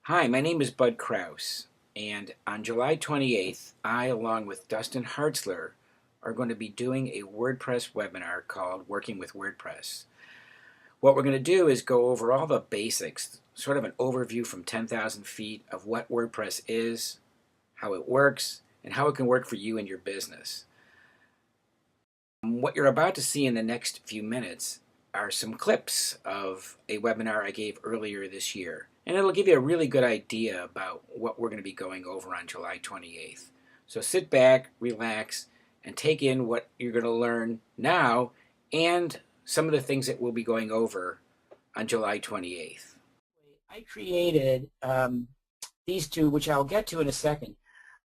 Hi, my name is Bud Kraus, and on July 28th, I, along with Dustin Hartzler, are going to be doing a WordPress webinar called Working with WordPress. What we're going to do is go over all the basics, sort of an overview from 10,000 feet of what WordPress is, how it works, and how it can work for you and your business. What you're about to see in the next few minutes are some clips of a webinar I gave earlier this year. And it'll give you a really good idea about what we're going to be going over on July 28th. So sit back, relax, and take in what you're going to learn now and some of the things that we'll be going over on July 28th. I created these two, which I'll get to in a second.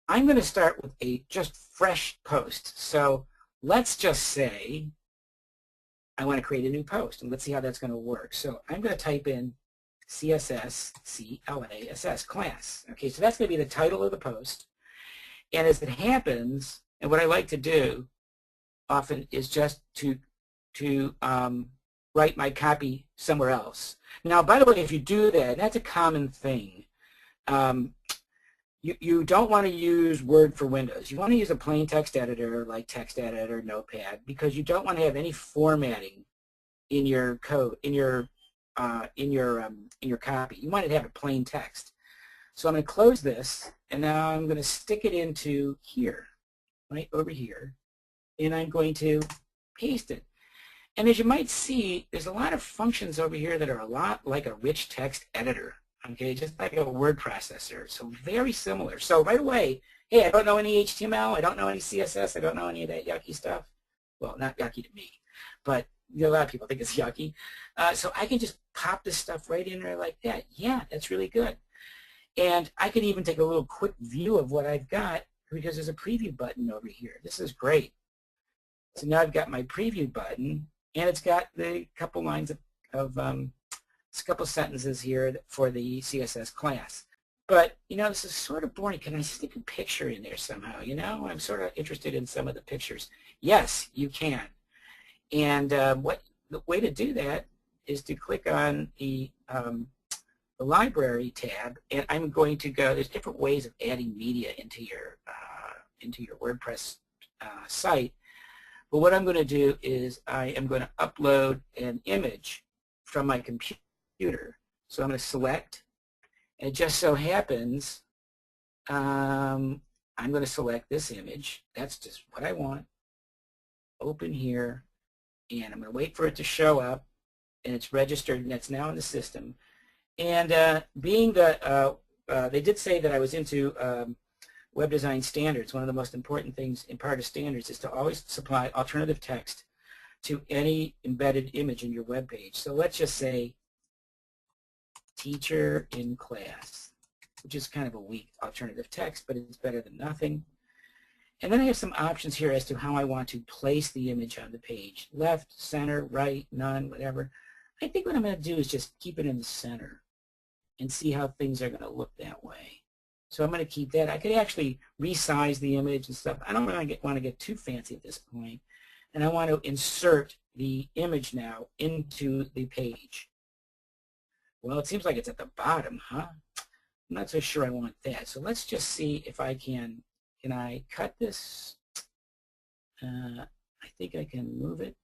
I'm going to start with a just fresh post. So let's just say I want to create a new post, and let's see how that's going to work. So I'm going to type in CSS, C-L-A-S-S, class. Okay, so that's going to be the title of the post. And as it happens, and what I like to do often is just to write my copy somewhere else. Now, by the way, if you do that, that's a common thing. You don't want to use Word for Windows. You want to use a plain text editor like Text Editor, Notepad, because you don't want to have any formatting in your code, in your copy. You want it to have a plain text. So I'm going to close this, and now I'm going to stick it into here, right over here, and I'm going to paste it. And as you might see, there's a lot of functions over here that are a lot like a rich text editor. Okay, just like a word processor, so very similar. So right away, hey, I don't know any HTML, I don't know any CSS, I don't know any of that yucky stuff. Well, not yucky to me, but a lot of people think it's yucky. So I can just pop this stuff right in there like that. Yeah, that's really good. And I can even take a little quick view of what I've got because there's a preview button over here. This is great. So now I've got my preview button, and it's got the couple lines of a couple sentences here for the CSS class. But, you know, this is sort of boring. Can I stick a picture in there somehow? You know, I'm sort of interested in some of the pictures. Yes, you can. And the way to do that is to click on the library tab, and I'm going to go, there's different ways of adding media into your WordPress site. But what I'm going to do is I am going to upload an image from my computer. So I'm going to select, and it just so happens I'm going to select this image. That's just what I want. Open here, and I'm going to wait for it to show up, and it's registered, and that's now in the system. And being that they did say that I was into web design standards, one of the most important things in part of standards is to always supply alternative text to any embedded image in your web page. So let's just say teacher in class, which is kind of a weak alternative text, but it's better than nothing. And then I have some options here as to how I want to place the image on the page. Left, center, right, none, whatever. I think what I'm going to do is just keep it in the center and see how things are going to look that way. So I'm going to keep that. I could actually resize the image and stuff. I don't really want to get too fancy at this point. And I want to insert the image now into the page. Well, it seems like it's at the bottom, huh? I'm not so sure I want that. So let's just see if I can I cut this? I think I can move it.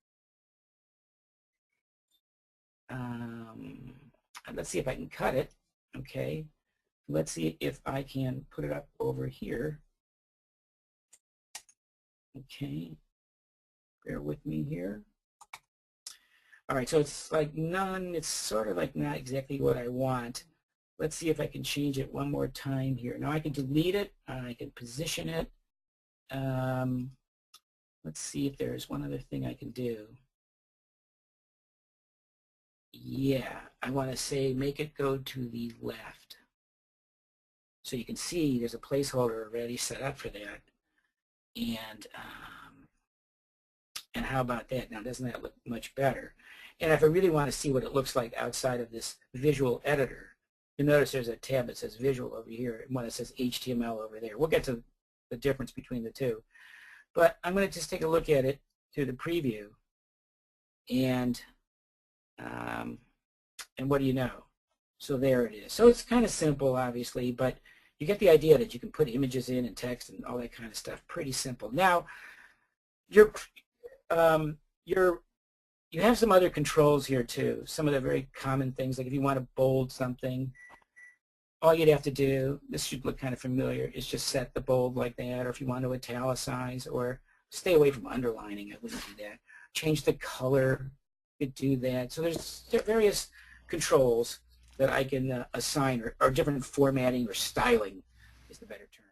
Let's see if I can cut it. Okay. Let's see if I can put it up over here. Okay. Bear with me here. All right, so it's like none. It's sort of like not exactly what I want. Let's see if I can change it one more time here. Now I can delete it. I can position it. Let's see if there's one other thing I can do. Yeah, I want to say make it go to the left. So you can see there's a placeholder already set up for that. And how about that? Now, doesn't that look much better? And if I really want to see what it looks like outside of this visual editor, you'll notice there's a tab that says visual over here and one that says HTML over there. We'll get to the difference between the two. But I'm going to just take a look at it through the preview. And what do you know? So there it is. So it's kind of simple, obviously, but you get the idea that you can put images in and text and all that kind of stuff. Pretty simple. Now, you have some other controls here too. Some of the very common things, like if you want to bold something, all you'd have to do, this should look kind of familiar, is just set the bold like that, or if you want to italicize, or stay away from underlining, I wouldn't do that. Change the color, you could do that. So there's various controls that I can assign, or different formatting or styling is the better term.